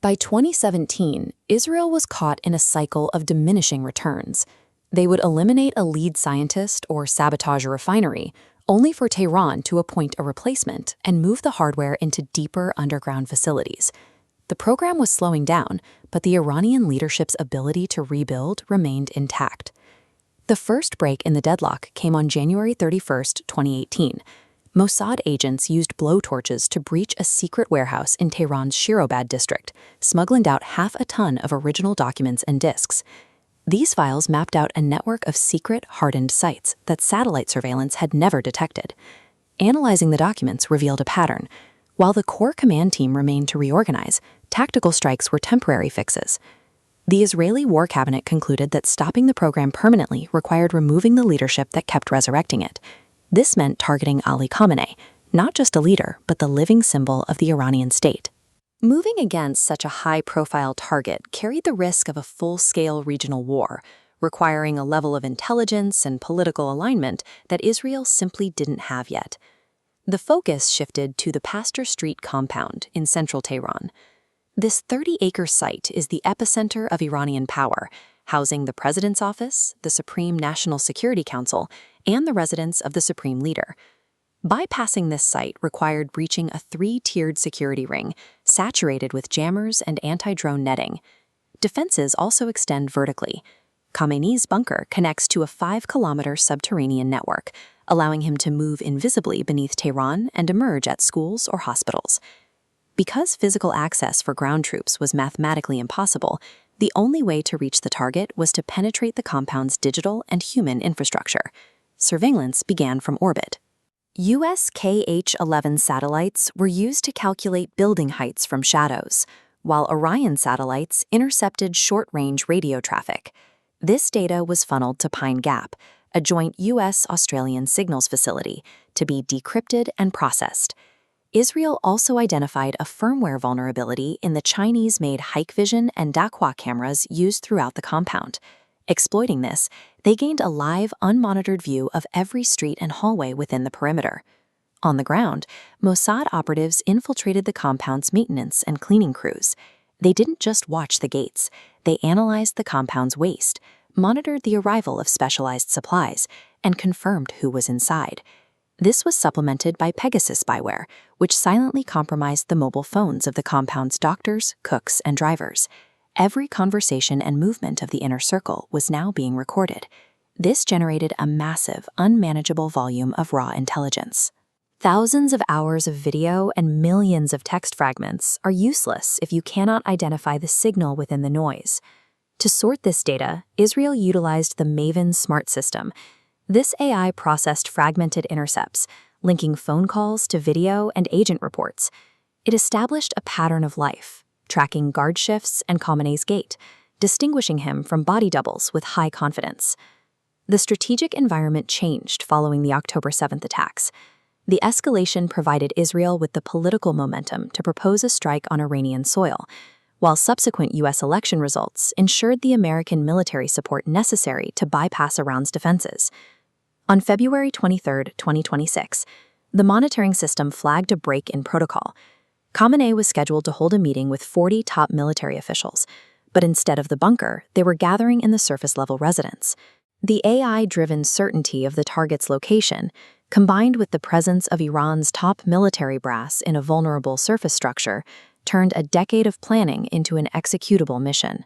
By 2017, Israel was caught in a cycle of diminishing returns. They would eliminate a lead scientist or sabotage a refinery, only for Tehran to appoint a replacement and move the hardware into deeper underground facilities. The program was slowing down, but the Iranian leadership's ability to rebuild remained intact. The first break in the deadlock came on January 31, 2018. Mossad agents used blowtorches to breach a secret warehouse in Tehran's Shirobad district, smuggling out half a ton of original documents and disks. These files mapped out a network of secret, hardened sites that satellite surveillance had never detected. Analyzing the documents revealed a pattern. While the core command team remained to reorganize, tactical strikes were temporary fixes. The Israeli War Cabinet concluded that stopping the program permanently required removing the leadership that kept resurrecting it. This meant targeting Ali Khamenei, not just a leader, but the living symbol of the Iranian state. Moving against such a high-profile target carried the risk of a full-scale regional war, requiring a level of intelligence and political alignment that Israel simply didn't have yet. The focus shifted to the Pasteur Street compound in central Tehran. This 30-acre site is the epicenter of Iranian power, housing the president's office, the Supreme National Security Council, and the residence of the supreme leader. Bypassing this site required breaching a 3-tiered security ring, saturated with jammers and anti-drone netting. Defenses also extend vertically. Khamenei's bunker connects to a 5-kilometer subterranean network, allowing him to move invisibly beneath Tehran and emerge at schools or hospitals. Because physical access for ground troops was mathematically impossible, the only way to reach the target was to penetrate the compound's digital and human infrastructure. Surveillance began from orbit. US KH-11 satellites were used to calculate building heights from shadows, while Orion satellites intercepted short-range radio traffic. This data was funneled to Pine Gap, a joint US-Australian signals facility, to be decrypted and processed. Israel also identified a firmware vulnerability in the Chinese-made Hikvision and Daqua cameras used throughout the compound. Exploiting this, they gained a live, unmonitored view of every street and hallway within the perimeter. On the ground, Mossad operatives infiltrated the compound's maintenance and cleaning crews. They didn't just watch the gates, they analyzed the compound's waste, monitored the arrival of specialized supplies, and confirmed who was inside. This was supplemented by Pegasus spyware, which silently compromised the mobile phones of the compound's doctors, cooks, and drivers. Every conversation and movement of the inner circle was now being recorded. This generated a massive, unmanageable volume of raw intelligence. Thousands of hours of video and millions of text fragments are useless if you cannot identify the signal within the noise. To sort this data, Israel utilized the Maven smart system. This AI processed fragmented intercepts, linking phone calls to video and agent reports. It established a pattern of life, tracking guard shifts and Khamenei's gait, distinguishing him from body doubles with high confidence. The strategic environment changed following the October 7th attacks. The escalation provided Israel with the political momentum to propose a strike on Iranian soil, while subsequent U.S. election results ensured the American military support necessary to bypass Iran's defenses. On February 23, 2026, the monitoring system flagged a break in protocol. Khamenei was scheduled to hold a meeting with 40 top military officials, but instead of the bunker, they were gathering in the surface-level residence. The AI-driven certainty of the target's location, combined with the presence of Iran's top military brass in a vulnerable surface structure, turned a decade of planning into an executable mission.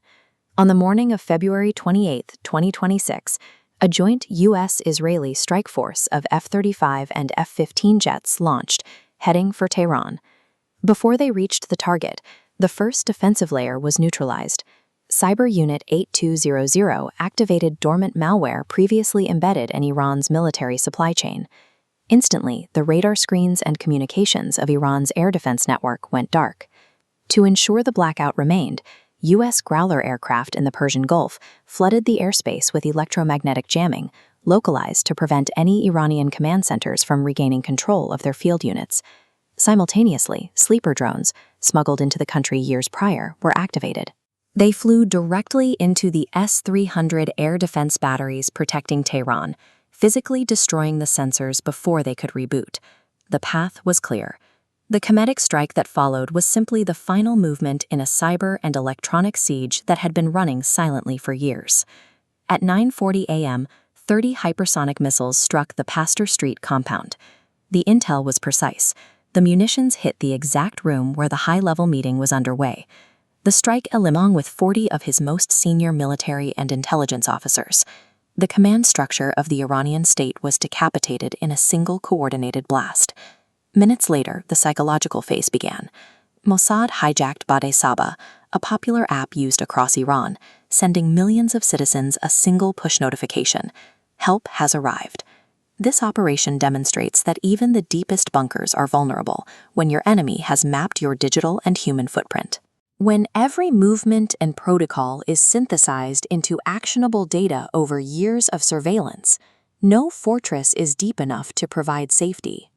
On the morning of February 28, 2026, a joint U.S.-Israeli strike force of F-35 and F-15 jets launched, heading for Tehran. Before they reached the target, the first defensive layer was neutralized. Cyber Unit 8200 activated dormant malware previously embedded in Iran's military supply chain. Instantly, the radar screens and communications of Iran's air defense network went dark. To ensure the blackout remained, U.S. Growler aircraft in the Persian Gulf flooded the airspace with electromagnetic jamming, localized to prevent any Iranian command centers from regaining control of their field units. Simultaneously, sleeper drones, smuggled into the country years prior, were activated. They flew directly into the S-300 air defense batteries protecting Tehran, physically destroying the sensors before they could reboot. The path was clear. The kinetic strike that followed was simply the final movement in a cyber and electronic siege that had been running silently for years. At 9:40 a.m., 30 hypersonic missiles struck the Pasteur Street compound. The intel was precise. The munitions hit the exact room where the high-level meeting was underway. The strike along with 40 of his most senior military and intelligence officers. The command structure of the Iranian state was decapitated in a single coordinated blast. Minutes later, the psychological phase began. Mossad hijacked Bade Saba, a popular app used across Iran, sending millions of citizens a single push notification. Help has arrived. This operation demonstrates that even the deepest bunkers are vulnerable when your enemy has mapped your digital and human footprint. When every movement and protocol is synthesized into actionable data over years of surveillance, no fortress is deep enough to provide safety.